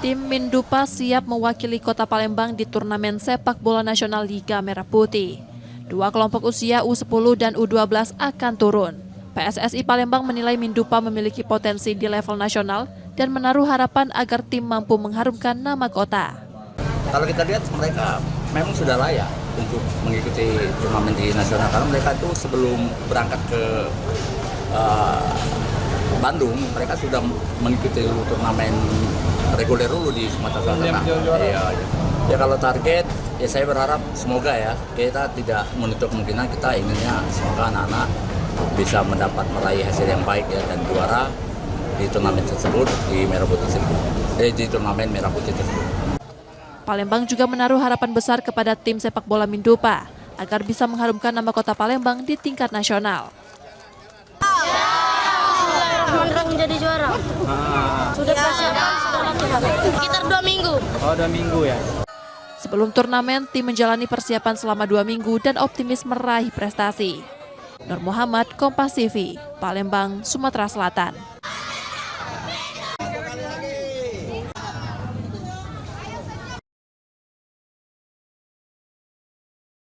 Tim Mindupa siap mewakili Kota Palembang di turnamen sepak bola nasional Liga Merah Putih. Dua kelompok usia U10 dan U12 akan turun. PSSI Palembang menilai Mindupa memiliki potensi di level nasional dan menaruh harapan agar tim mampu mengharumkan nama kota. Kalau kita lihat mereka memang sudah layak untuk mengikuti turnamen di nasional karena mereka itu sebelum berangkat ke Bandung mereka sudah mengikuti turnamen reguler dulu di Sumatera Selatan. Ya kalau target ya saya berharap semoga ya kita tidak menutup kemungkinan, kita inginnya semoga anak-anak bisa meraih hasil yang baik ya dan juara di turnamen tersebut di turnamen Merah Putih tersebut. Palembang juga menaruh harapan besar kepada tim sepak bola Mindupa agar bisa mengharumkan nama kota Palembang di tingkat nasional. Menjadi juara. Sudah persiapan, sudah latihan. Sekitar 2 minggu. Oh, 2 minggu ya. Sebelum turnamen, tim menjalani persiapan selama 2 minggu dan optimis meraih prestasi. Nur Muhammad, Kompas TV, Palembang, Sumatera Selatan.